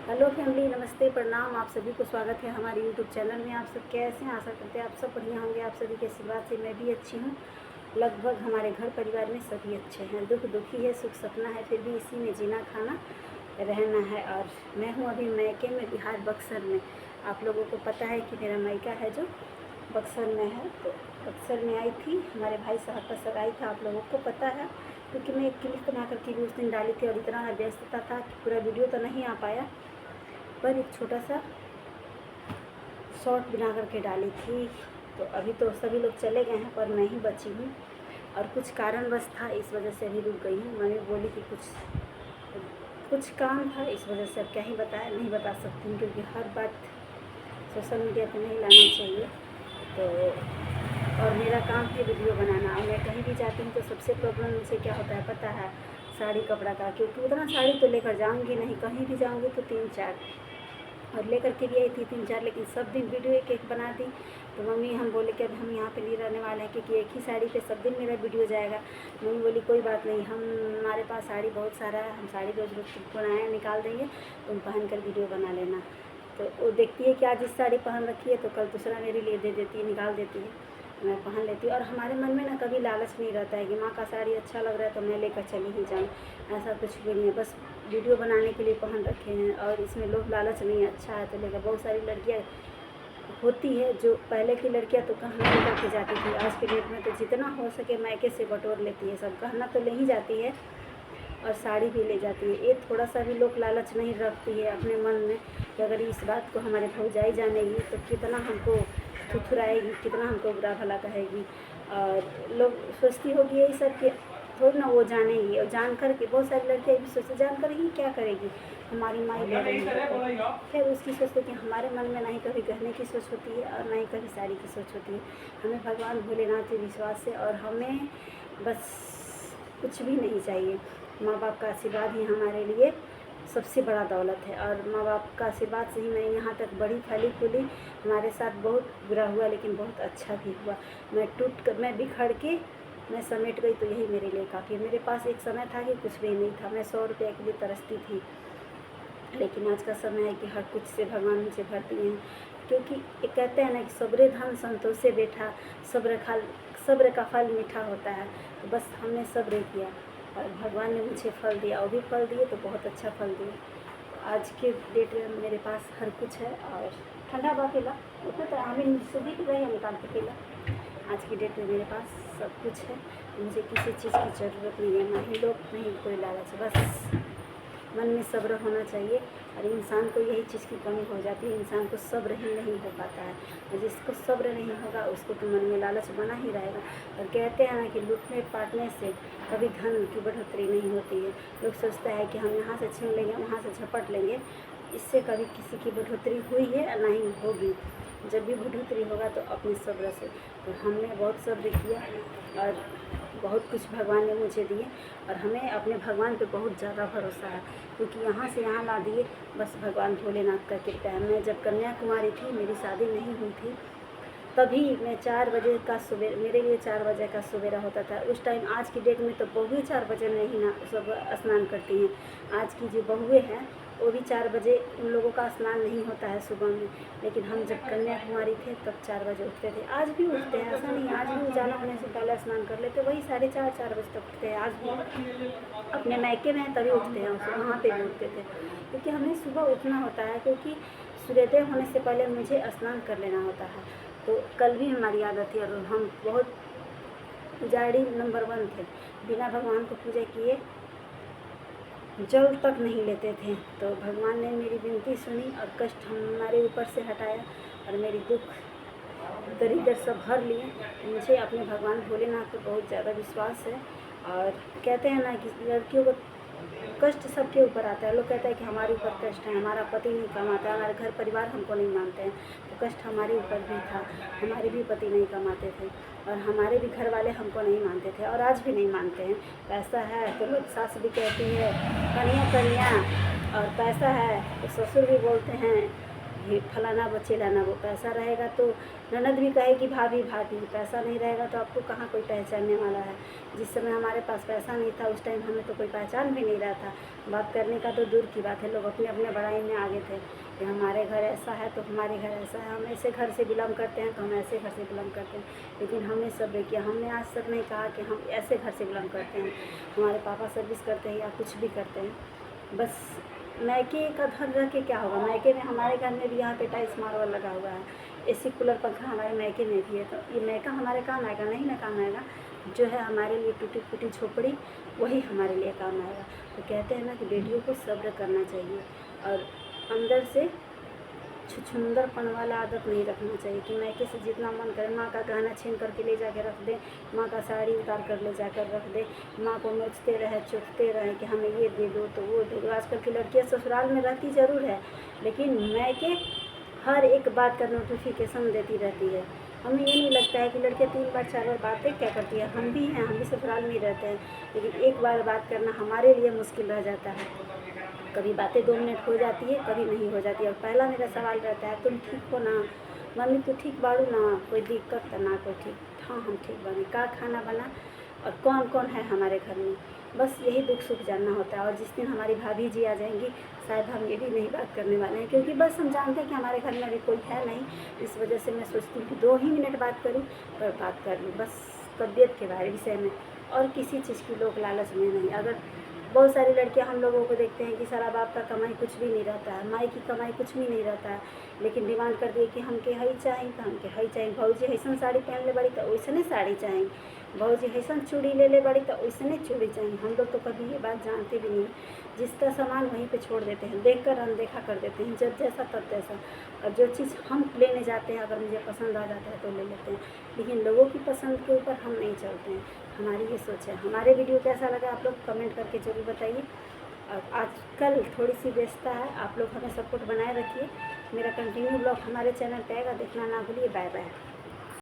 Hello family, नमस्ते, प्रणाम। आप सभी को स्वागत है हमारे यूट्यूब चैनल में। आप सब कैसे हैं? आशा करते हैं आप सब बढ़िया होंगे। आप सभी के आशीर्वाद से मैं भी अच्छी हूँ। लगभग हमारे घर परिवार में सभी अच्छे हैं। दुख दुखी है, सुख सपना है, फिर भी इसी में जीना खाना रहना है। और मैं हूँ अभी मैके में, बिहार बक्सर में। आप लोगों को पता है कि मेरा मायका है जो बक्सर में है। तो बक्सर में आई थी, हमारे भाई साहब का सगाई था। आप लोगों को पता है, क्योंकि मैं एक क्लिप बना करके भी उस दिन डाली थी और इतना व्यस्तता था कि पूरा वीडियो तो नहीं आ पाया, पर एक छोटा सा शॉर्ट बना करके डाली थी। तो अभी तो सभी लोग चले गए हैं, पर मैं ही बची हूँ और कुछ कारणवश था, इस वजह से अभी रुक गई हूँ। मम्मी बोली कि कुछ काम था, इस वजह से अब क्या ही बताया, नहीं बता सकती हूँ, क्योंकि हर बात सोशल मीडिया पर नहीं लाना चाहिए। तो और मेरा काम है वीडियो बनाना, और मैं कहीं भी जाती हूँ तो सबसे प्रॉब्लम मुझे क्या होता है पता है? साड़ी कपड़ा का, क्योंकि उतना साड़ी तो लेकर जाऊँगी नहीं, कहीं भी जाऊँगी तो 3-4 और लेकर के भी आई थी 3-4, लेकिन सब दिन वीडियो एक एक बना दी। तो मम्मी हम बोले कि अब हम यहाँ पे नहीं रहने वाले हैं, क्योंकि एक ही साड़ी पे सब दिन मेरा वीडियो जाएगा। मम्मी बोली कोई बात नहीं, हमारे पास साड़ी बहुत सारा है, हम साड़ी रोज़ रोज़ बनाए निकाल देंगे, तुम पहन कर वीडियो बना लेना। तो वो देखती है कि आज इस साड़ी पहन रखी है तो कल दूसरा मेरे लिए दे देती है, निकाल देती है, मैं पहन लेती हूँ। और हमारे मन में ना कभी लालच नहीं रहता है कि माँ का साड़ी अच्छा लग रहा है तो मैं लेकर चली ही जाऊँ, ऐसा कुछ भी नहीं है। बस वीडियो बनाने के लिए पहन रखे हैं, और इसमें लोग लालच नहीं है, अच्छा है तो लेकर। बहुत सारी लड़कियाँ होती है जो पहले की लड़कियाँ तो गहना लेकर के जाती थी, आज के डेट में तो जितना हो सके मायके से बटोर लेती है, सब गहना तो ले ही जाती है और साड़ी भी ले जाती है। ये थोड़ा सा भी लोग लालच नहीं रखती है अपने मन में कि अगर इस बात को हमारे भौजाई जानेगी तो कितना हमको थुथुराएगी, कितना हमको बुरा भला कहेगी। और लोग सोचती होगी यही सब कि थोड़ी ना वो जानेगी, और जान कर के बहुत सारी लड़कियाँ भी सोचती जान कर ही क्या करेगी, हमारी माई बहन। फिर उसकी सोचते कि हमारे मन में ना ही कभी गहने की सोच होती है और ना ही कभी साड़ी की सोच होती है। हमें भगवान भोलेनाथ के विश्वास से, और हमें बस कुछ भी नहीं चाहिए। माँ बाप का आशीर्वाद ही हमारे लिए सबसे बड़ा दौलत है, और माँ बाप का आशीर्वाद से ही मैं यहाँ तक बड़ी फली फूली। हमारे साथ बहुत बुरा हुआ, लेकिन बहुत अच्छा भी हुआ। मैं बिखर के मैं समेट गई, तो यही मेरे लिए काफ़ी है। मेरे पास एक समय था कि कुछ भी नहीं था, मैं 100 रुपये के लिए तरसती थी, लेकिन आज का समय है कि हर कुछ से भगवान मुझे भरती हैं। क्योंकि ये कहते हैं ना कि सब्र धन संतोषे बैठा, सब्र का फल मीठा होता है। तो बस हमने सब्र किया और भगवान ने मुझे फल दिया, और भी फल दिए तो बहुत अच्छा फल दिए। तो आज के डेट में मेरे पास हर कुछ है। और ठंडा बा केला उतना तो हमें सुधी भी रही निकाल के केला। आज की डेट में मेरे पास सब कुछ है, मुझे किसी चीज़ की ज़रूरत नहीं है, ना ही लोग नहीं कोई लालच। बस मन में सब्र होना चाहिए, और इंसान को यही चीज़ की कमी हो जाती है, इंसान को सब्र ही नहीं हो पाता है। और जिसको सब्र नहीं होगा उसको तो मन में लालच बना ही रहेगा। और कहते हैं ना कि लूटने पाटने से कभी धन की बढ़ोतरी नहीं होती है। लोग सोचता है कि हम यहाँ से छीन लेंगे, वहाँ से झपट लेंगे, इससे कभी किसी की बढ़ोतरी हुई है या नहीं होगी। जब भी बढ़ोतरी होगा तो अपने सब्र से। तो हमने बहुत सब्र किया और बहुत कुछ भगवान ने मुझे दिए, और हमें अपने भगवान पे बहुत ज़्यादा भरोसा है, क्योंकि यहाँ से यहाँ ला दिए बस भगवान भोलेनाथ का कृपा है। मैं जब कन्याकुमारी थी, मेरी शादी नहीं हुई थी, तभी मैं 4 बजे का सुबह, मेरे लिए 4 बजे का सवेरा होता था उस टाइम। आज की डेट में तो बहुएँ 4 बजे नहीं ना सब स्नान करती हैं। आज की जो बहुएँ हैं वो भी 4 बजे, उन लोगों का स्नान नहीं होता है सुबह में। लेकिन हम जब कन्याकुमारी थे तब 4 बजे उठते थे। आज भी उठते हैं, ऐसा नहीं, आज भी उजाला होने से पहले स्नान कर लेते, वही 4:30-4 बजे तक उठते हैं। आज भी अपने मायके में तभी उठते हैं, वहाँ पे भी उठते थे, क्योंकि हमें सुबह उठना होता है, क्योंकि सूर्योदय होने से पहले मुझे स्नान कर लेना होता है। तो कल भी हमारी आदत थी, और हम बहुत पुजारी नंबर 1 थे, बिना भगवान को पूजा किए जल तक नहीं लेते थे। तो भगवान ने मेरी विनती सुनी और कष्ट हमारे ऊपर से हटाया, और मेरी दुख दरिद्र सब भर लिए। मुझे अपने भगवान भोलेनाथ पर बहुत ज़्यादा विश्वास है। और कहते हैं ना कि लड़कियों को कष्ट सबके ऊपर आता है। लोग कहते हैं कि हमारे ऊपर कष्ट है, हमारा पति नहीं कमाता है, हमारे घर परिवार हमको नहीं मानते हैं, तो कष्ट हमारे ऊपर भी था। हमारे भी पति नहीं कमाते थे, और हमारे भी घर वाले हमको नहीं मानते थे, और आज भी नहीं मानते हैं। पैसा है तो लोग, सास भी कहती है कन्या कन्या, और पैसा है तो ससुर भी बोलते हैं ये फलाना वो चिलाना वो। पैसा रहेगा तो ननद भी कहेगी भाभी भाभी, पैसा नहीं रहेगा तो आपको कहाँ कोई पहचानने वाला है। जिस समय हमारे पास पैसा नहीं था उस टाइम हमें तो कोई पहचान भी नहीं रहा था। बात करने का तो दूर की बात है, लोग अपने अपने बड़ाई में आगे थे कि हमारे घर ऐसा है तो हमारे घर ऐसा है, हम ऐसे घर से बिलोंग करते हैं तो हम ऐसे घर से बिलोंग करते हैं। लेकिन हमने सब्र किया, हमने आज तक नहीं कहा कि हम ऐसे घर से बिलोंग करते हैं, हमारे पापा सर्विस करते हैं या कुछ भी करते हैं। बस मैके का धन रख के क्या होगा। मैके में हमारे घर में भी यहाँ पे टाइल्स मार्बल लगा हुआ है, एसी कूलर पंखा हमारे मैके में भी है, तो ये मैका हमारे काम आएगा नहीं ना काम आएगा। जो है हमारे लिए टूटी फूटी झोपड़ी वही हमारे लिए काम आएगा। तो कहते हैं ना कि बेटियों को सब्र करना चाहिए और अंदर से छुछुंदरपन वाला आदत नहीं रखना चाहिए कि मैके से जितना मन करे माँ का गहना छीन करके ले जाके रख दे, माँ का साड़ी उतार कर ले जाकर रख दे, माँ को नोचते रहे चुपते रहे कि हमें ये दे दो तो वो दे दो। आजकल की लड़कियाँ ससुराल में रहती ज़रूर है लेकिन मैके हर एक बात का नोटिफिकेशन देती रहती है। हमें ये नहीं लगता है कि लड़कियाँ 3 बार 4 बार बातें क्या करती है। हम भी हैं, हम भी ससुराल में ही रहते हैं, लेकिन एक बार बात करना हमारे लिए मुश्किल रह जाता है। कभी बातें 2 मिनट हो जाती है, कभी नहीं हो जाती है। और पहला मेरा सवाल रहता है तुम ठीक हो ना, मम्मी तू ठीक बाड़ू ना, कोई दिक्कत तो ना कोई ठीक। हाँ हम ठीक बने, का खाना बना और कौन कौन है हमारे घर में, बस यही दुख सुख जानना होता है। और जिस दिन हमारी भाभी जी आ जाएंगी शायद हम ये भी नहीं बात करने वाले हैं, क्योंकि बस हम जानते हैं कि हमारे घर में अभी कोई है नहीं। इस वजह से मैं सोचती हूँ कि 2 ही मिनट बात करूँ पर बात कर लूँ, बस तबीयत के बारे विषय में और किसी चीज़ की लोग लालच में नहीं। अगर बहुत सारी लड़कियां हम लोगों को देखते हैं कि सारा बाप का कमाई कुछ भी नहीं रहता है, माई की कमाई कुछ भी नहीं रहता है, लेकिन डिमांड कर दिए कि हमके हई चाहिए तो हमके हई चाहिए। भौजी ऐसा साड़ी पहन ले बड़ी तो वैसने साड़ी चाहिए, भौजी ऐसा चूड़ी ले बड़ी तो वैसने चूड़ी चाहिए। हम लोग तो कभी ये बात जानते भी नहीं, जिसका सामान वहीं पे छोड़ देते हैं, देखकर अनदेखा कर देते हैं, जब जैसा तब तैसा। और जो चीज़ हम लेने जाते हैं अगर मुझे पसंद आ जाता है तो ले लेते हैं, लेकिन लोगों की पसंद के ऊपर हम नहीं चलते हैं। हमारी ये सोच है। हमारे वीडियो कैसा लगा आप लोग कमेंट करके ज़रूर बताइए। और आजकल थोड़ी सी व्यस्तता है, आप लोग हमें सपोर्ट बनाए रखिए। मेरा कंटिन्यू ब्लॉग हमारे चैनल पे आएगा, देखना ना भूलिए। Bye bye.